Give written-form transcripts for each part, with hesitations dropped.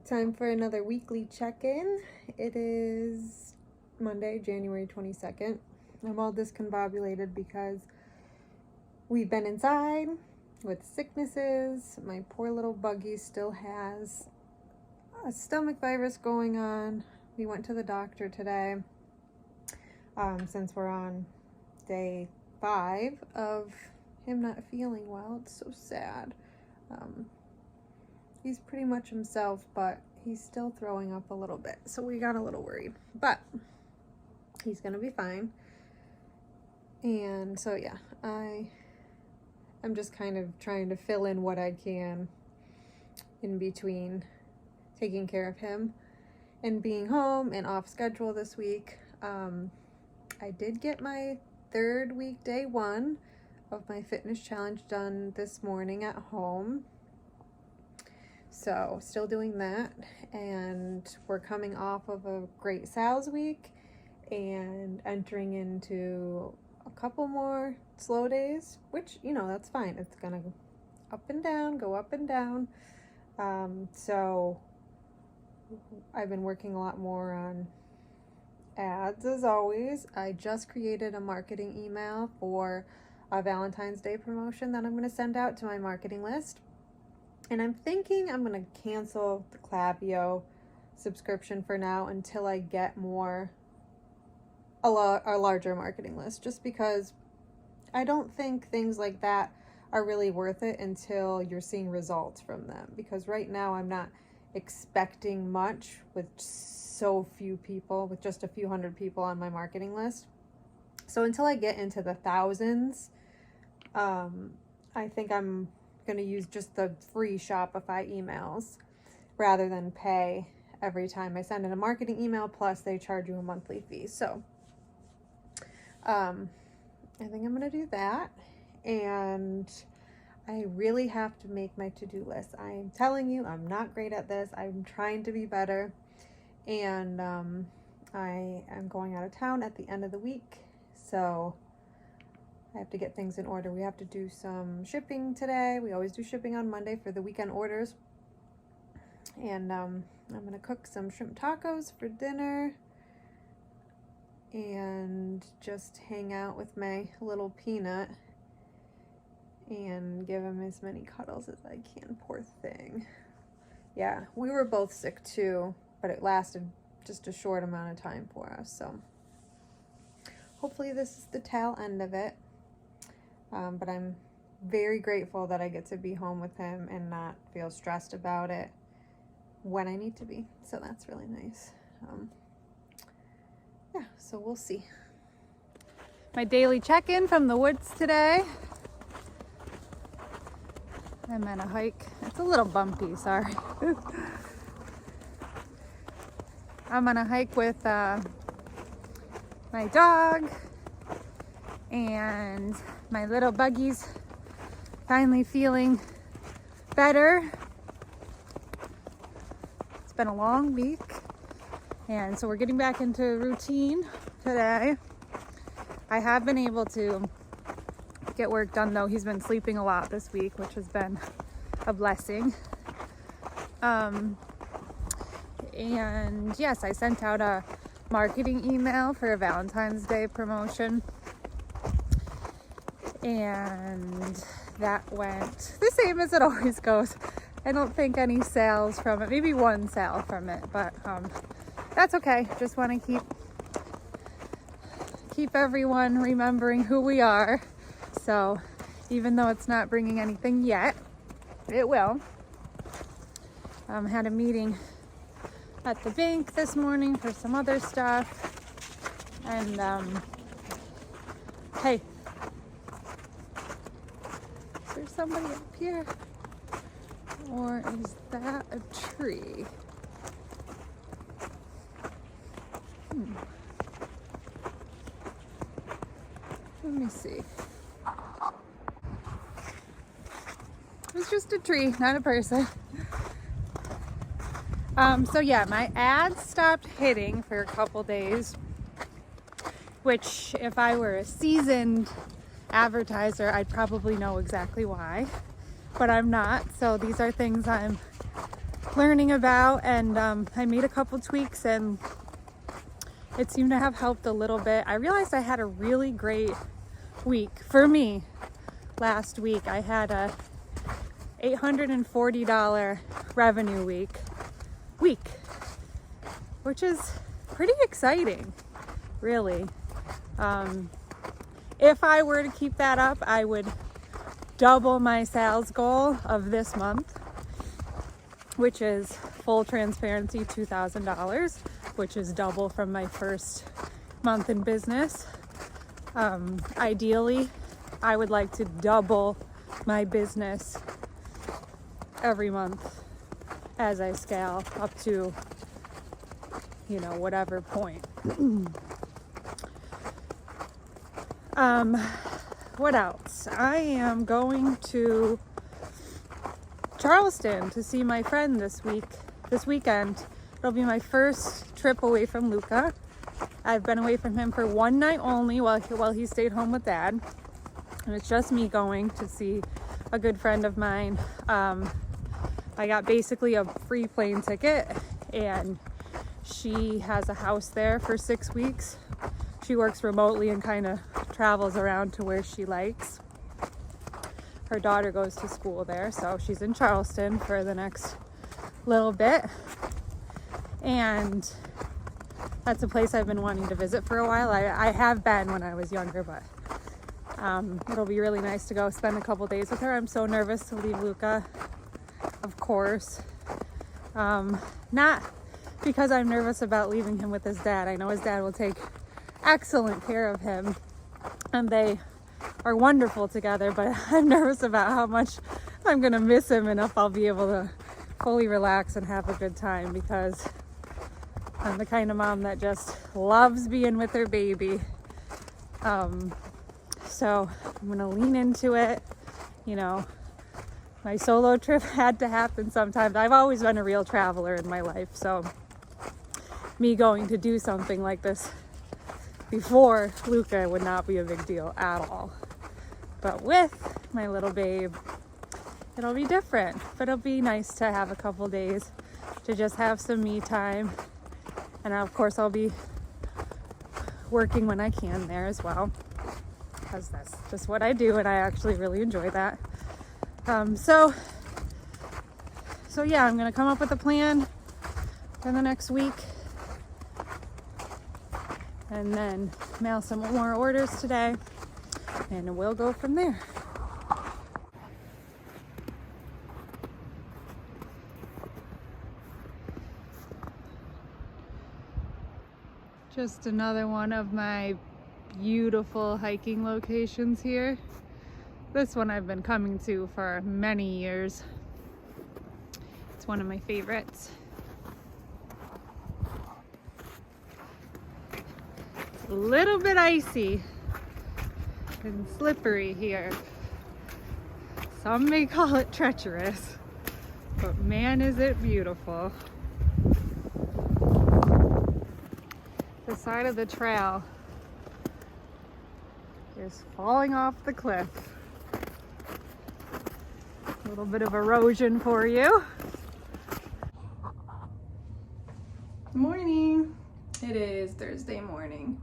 Time for another weekly check-in. It is Monday, January 22nd. I'm all discombobulated because we've been inside with sicknesses. My poor little Buggy still has a stomach virus going on. We went to the doctor today since we're on day 5 of him not feeling well. It's so sad. He's pretty much himself, but he's still throwing up a little bit. So we got a little worried, but he's gonna be fine. And so yeah, I'm just kind of trying to fill in what I can in between taking care of him and being home and off schedule this week. I did get my 3rd week, day 1 of my fitness challenge done this morning at home. So still doing that, and we're coming off of a great Sal's week and entering into a couple more slow days, which, you know, that's fine. It's gonna go up and down. So I've been working a lot more on ads as always. I just created a marketing email for a Valentine's Day promotion that I'm going to send out to my marketing list. And I'm thinking I'm going to cancel the Klaviyo subscription for now until I get a larger marketing list, just because I don't think things like that are really worth it until you're seeing results from them. Because right now I'm not expecting much with so few people, with just a few hundred people on my marketing list. So until I get into the thousands, I think I'm going to use just the free Shopify emails rather than pay every time I send in a marketing email, plus they charge you a monthly fee. So I think I'm going to do that. And I really have to make my to-do list. I'm telling you, I'm not great at this. I'm trying to be better. And I am going out of town at the end of the week, so I have to get things in order. We have to do some shipping today. We always do shipping on Monday for the weekend orders. And I'm going to cook some shrimp tacos for dinner and just hang out with my little Peanut and give him as many cuddles as I can. Poor thing. Yeah, we were both sick too, but it lasted just a short amount of time for us. So hopefully this is the tail end of it. But I'm very grateful that I get to be home with him and not feel stressed about it when I need to be. So that's really nice. Yeah, so we'll see. My daily check-in from the woods today. I'm on a hike. It's a little bumpy, sorry. I'm on a hike with my dog, and my little Buggy's finally feeling better. It's been a long week, and so we're getting back into routine today. I have been able to get work done, though. He's been sleeping a lot this week, which has been a blessing. And yes, I sent out a marketing email for a Valentine's Day promotion, and that went the same as it always goes. I don't think any sales from it, maybe one sale from it, but that's okay. Just want to keep everyone remembering who we are. So even though it's not bringing anything yet, it will. Had a meeting at the bank this morning for some other stuff. And hey, is there somebody up here? Or is that a tree? Let me see. It's just a tree, not a person. So yeah, my ads stopped hitting for a couple days, which if I were a seasoned advertiser, I'd probably know exactly why, but I'm not. So these are things I'm learning about, and I made a couple tweaks and it seemed to have helped a little bit. I realized I had a really great week for me last week. I had a $840 revenue week, which is pretty exciting, really. If I were to keep that up, I would double my sales goal of this month, which is, full transparency, $2,000, which is double from my first month in business. Ideally, I would like to double my business every month as I scale up to, whatever point. What else? I am going to Charleston to see my friend this weekend. It'll be my first trip away from Luca. I've been away from him for one night only while he stayed home with Dad. And it's just me going to see a good friend of mine. I got basically a free plane ticket, and she has a house there for 6 weeks. She works remotely and kind of travels around to where she likes. Her daughter goes to school there, so she's in Charleston for the next little bit. And that's a place I've been wanting to visit for a while. I have been when I was younger, but it'll be really nice to go spend a couple days with her. I'm so nervous to leave Luca, of course. Not because I'm nervous about leaving him with his dad. I know his dad will take excellent care of him, and they are wonderful together, but I'm nervous about how much I'm gonna miss him and if I'll be able to fully relax and have a good time, because I'm the kind of mom that just loves being with her baby. So I'm gonna lean into it. My solo trip had to happen sometimes. I've always been a real traveler in my life, so me going to do something like this before Luca would not be a big deal at all. But with my little babe, it'll be different. But it'll be nice to have a couple days to just have some me time. And of course, I'll be working when I can there as well, because that's just what I do, and I actually really enjoy that. So yeah, I'm gonna come up with a plan for the next week, and then mail some more orders today, and we'll go from there. Just another one of my beautiful hiking locations here. This one I've been coming to for many years. It's one of my favorites. It's a little bit icy and slippery here. Some may call it treacherous, but man, is it beautiful. The side of the trail is falling off the cliff. A little bit of erosion for you. Morning. It is Thursday morning.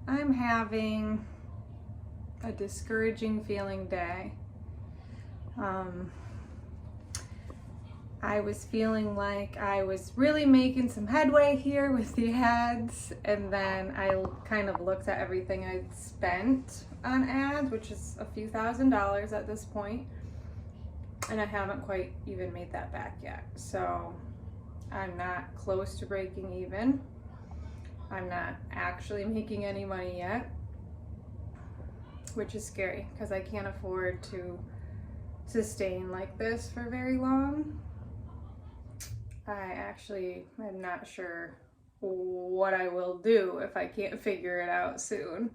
I'm having a discouraging feeling day. I was feeling like I was really making some headway here with the ads, and then I kind of looked at everything I'd spent on ads, which is a few $1,000s at this point, and I haven't quite even made that back yet. So I'm not close to breaking even. I'm not actually making any money yet, which is scary because I can't afford to sustain like this for very long. I actually am not sure what I will do if I can't figure it out soon.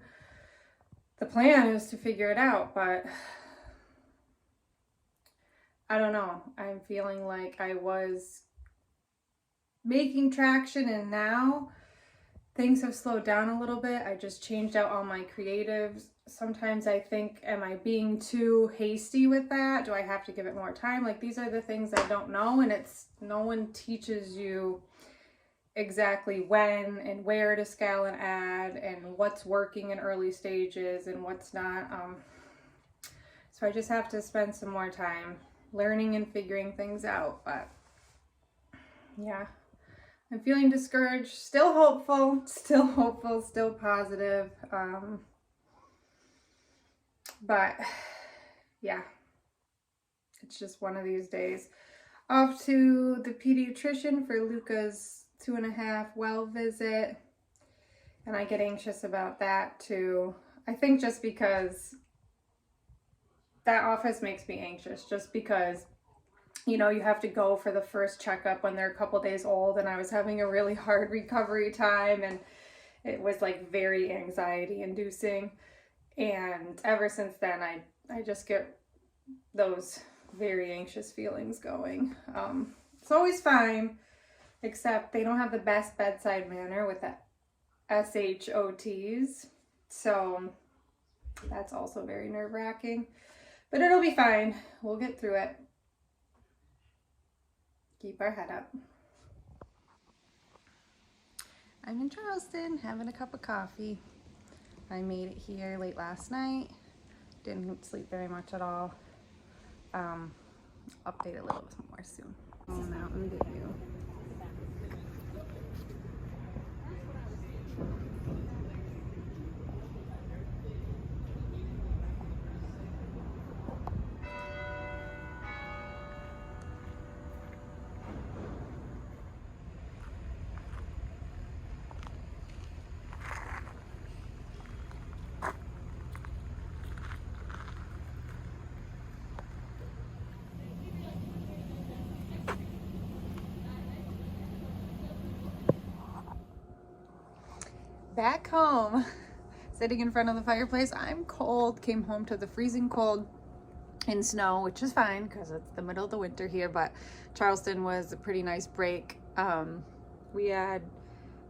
The plan is to figure it out, but I don't know. I'm feeling like I was making traction, and now things have slowed down a little bit. I just changed out all my creatives sometimes I think, am I being too hasty with that? Do I have to give it more time? Like, these are the things I don't know, and no one teaches you exactly when and where to scale an ad and what's working in early stages and what's not. So I just have to spend some more time learning and figuring things out. But yeah, I'm feeling discouraged, still hopeful, still positive. But yeah, it's just one of these days. Off to the pediatrician for Luca's 2.5 well visit. And I get anxious about that too. I think just because that office makes me anxious, just because, you know, you have to go for the first checkup when they're a couple days old, and I was having a really hard recovery time, and it was like very anxiety inducing. And ever since then, I just get those very anxious feelings going. It's always fine, except they don't have the best bedside manner with the SHOTs. So that's also very nerve-wracking. But it'll be fine. We'll get through it. Keep our head up. I'm in Charleston having a cup of coffee. I made it here late last night. Didn't sleep very much at all. Update a little bit more soon. Oh, Mountain Dew. Back home, sitting in front of the fireplace. I'm cold, came home to the freezing cold and snow, which is fine because it's the middle of the winter here, but Charleston was a pretty nice break. We had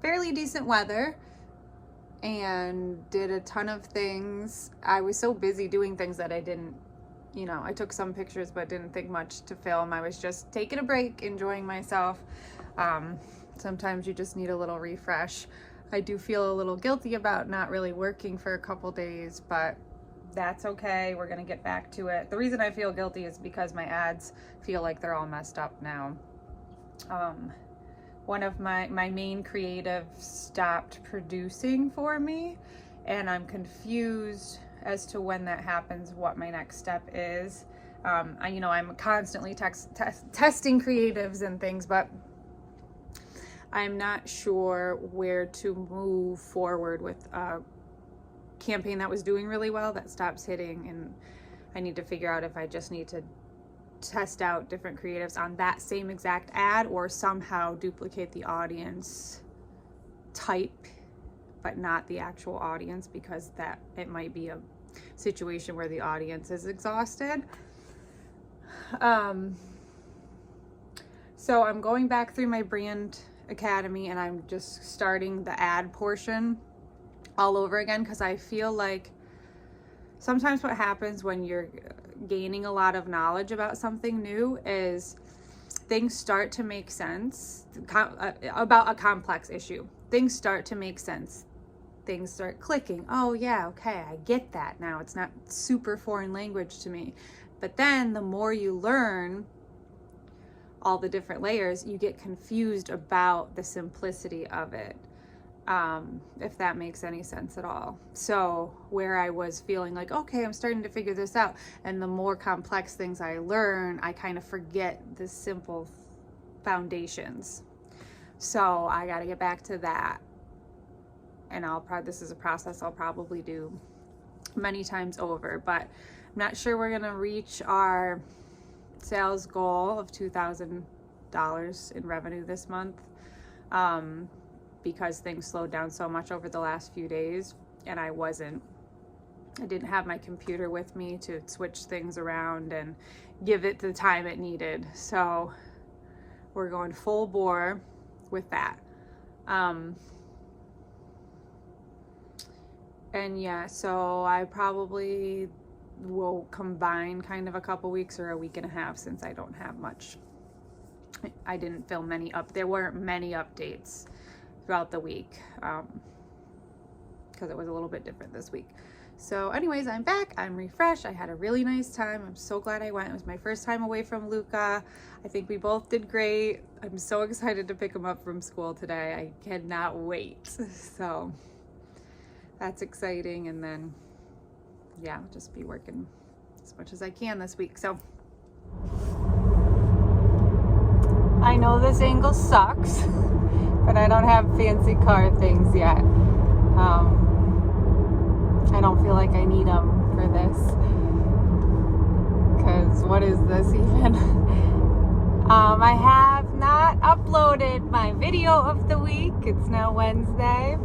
fairly decent weather and did a ton of things. I was so busy doing things that I didn't, you know, I took some pictures but didn't think much to film. I was just taking a break, enjoying myself. Sometimes you just need a little refresh. I do feel a little guilty about not really working for a couple days, but that's okay. We're gonna get back to it. The reason I feel guilty is because my ads feel like they're all messed up now. One of my main creatives stopped producing for me, and I'm confused as to when that happens, what my next step is. I'm constantly testing creatives and things, but I'm not sure where to move forward with a campaign that was doing really well that stops hitting, and I need to figure out if I just need to test out different creatives on that same exact ad or somehow duplicate the audience type but not the actual audience, because that it might be a situation where the audience is exhausted. So I'm going back through my brand academy and I'm just starting the ad portion all over again, because I feel like sometimes what happens when you're gaining a lot of knowledge about something new is things start to make sense about a complex issue. Things start to make sense. Things start clicking. Oh yeah, okay, I get that now. It's not super foreign language to me. But then the more you learn all the different layers, you get confused about the simplicity of it, if that makes any sense at all. So where I was feeling like, okay, I'm starting to figure this out, and the more complex things I learn, I kind of forget the simple foundations. So I got to get back to that, and this is a process I'll probably do many times over, but I'm not sure we're gonna reach our sales goal of $2,000 in revenue this month, because things slowed down so much over the last few days, and I didn't have my computer with me to switch things around and give it the time it needed. So we're going full bore with that. And yeah, so I probably will combine kind of a couple weeks or a week and a half, since I don't have much. I didn't film there weren't many updates throughout the week, because it was a little bit different this week. So anyways, I'm back, I'm refreshed, I had a really nice time, I'm so glad I went. It was my first time away from Luca. I think we both did great. I'm so excited to pick him up from school today. I cannot wait. So that's exciting. And then yeah, I'll just be working as much as I can this week. So I know this angle sucks, but I don't have fancy car things yet. I don't feel like I need them for this, because what is this even? I have not uploaded my video of the week. It's now Wednesday.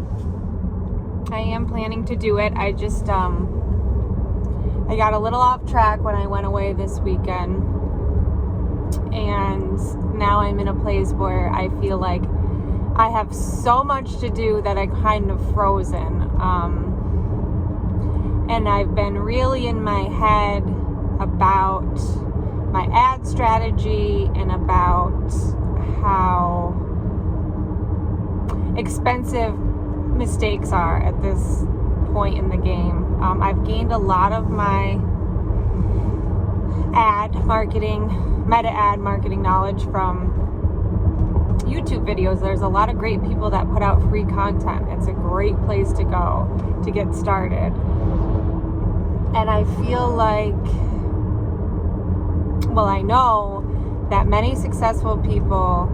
I am planning to do it. I just I got a little off track when I went away this weekend, and now I'm in a place where I feel like I have so much to do that I'm kind of frozen. And I've been really in my head about my ad strategy and about how expensive mistakes are at this point in the game. I've gained a lot of my meta ad marketing knowledge from YouTube videos. There's a lot of great people that put out free content. It's a great place to go to get started. And I feel like, well, I know that many successful people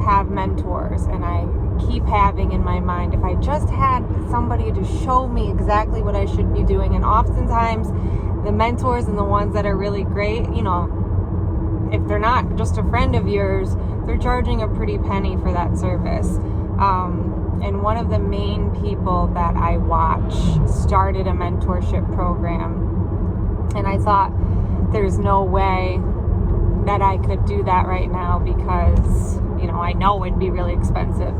have mentors, and I keep having in my mind, if I just had somebody to show me exactly what I should be doing. And oftentimes the mentors and the ones that are really great, you know, if they're not just a friend of yours, they're charging a pretty penny for that service. And one of the main people that I watch started a mentorship program, and I thought, there's no way that I could do that right now, because, you know, I know it'd be really expensive.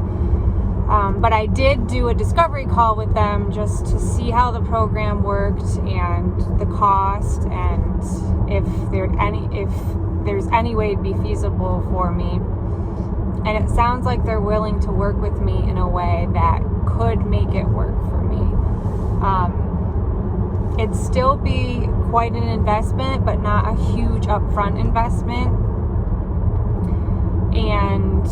But I did do a discovery call with them just to see how the program worked and the cost, and if there's any way it'd be feasible for me. And it sounds like they're willing to work with me in a way that could make it work for me. It'd still be quite an investment, but not a huge upfront investment. And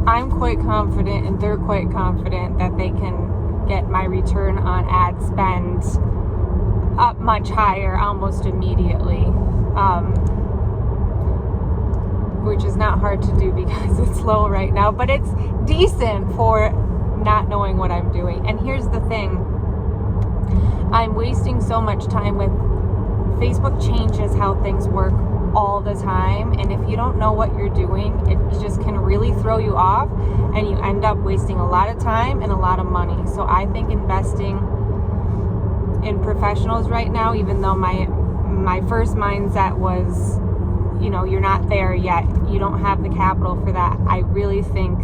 I'm quite confident, and they're quite confident, that they can get my return on ad spend up much higher almost immediately. Which is not hard to do because it's low right now, but it's decent for not knowing what I'm doing. And here's the thing, I'm wasting so much time with Facebook. Changes how things work all the time, and if you don't know what you're doing, it just can really throw you off, and you end up wasting a lot of time and a lot of money. So I think investing in professionals right now, even though my first mindset was, you know, you're not there yet, you don't have the capital for that, I really think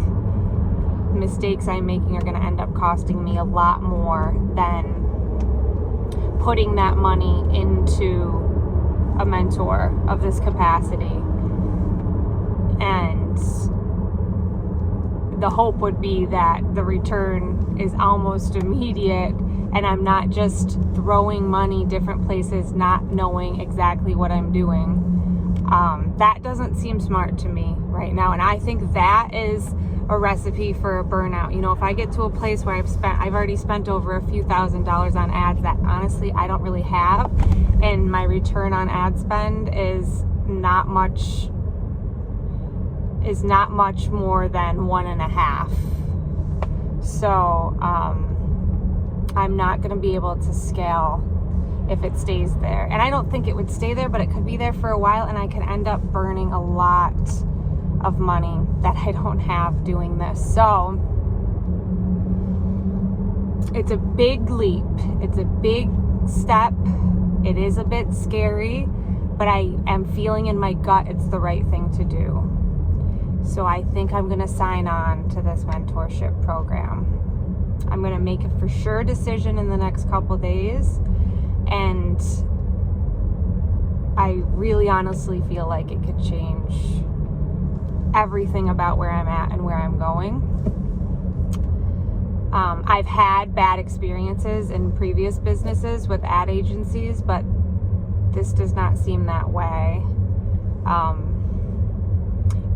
mistakes I'm making are going to end up costing me a lot more than putting that money into a mentor of this capacity. And the hope would be that the return is almost immediate, and I'm not just throwing money different places not knowing exactly what I'm doing. That doesn't seem smart to me right now, and I think that is a recipe for a burnout. You know, if I get to a place where I've already spent over a few $1,000s on ads that honestly I don't really have, and my return on ad spend is not much more than 1.5. So I'm not going to be able to scale if it stays there. And I don't think it would stay there, but it could be there for a while, and I could end up burning a lot of money that I don't have doing this. So it's a big leap. It's a big step. It is a bit scary, but I am feeling in my gut it's the right thing to do. So I think I'm going to sign on to this mentorship program. I'm going to make a for sure decision in the next couple days, and I really honestly feel like it could change everything about where I'm at and where I'm going. I've had bad experiences in previous businesses with ad agencies, but this does not seem that way.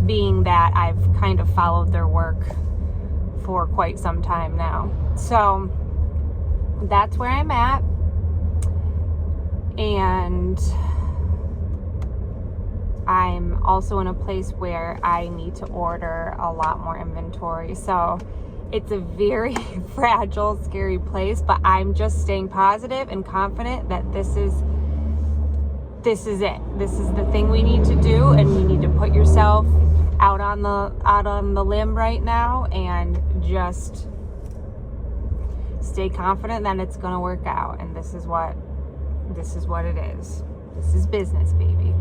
Being that I've kind of followed their work for quite some time now. So that's where I'm at. And I'm also in a place where I need to order a lot more inventory. So it's a very fragile, scary place, but I'm just staying positive and confident that this is it. This is the thing we need to do, and you need to put yourself out on the limb right now and just stay confident that it's going to work out. And this is what it is. This is business, baby.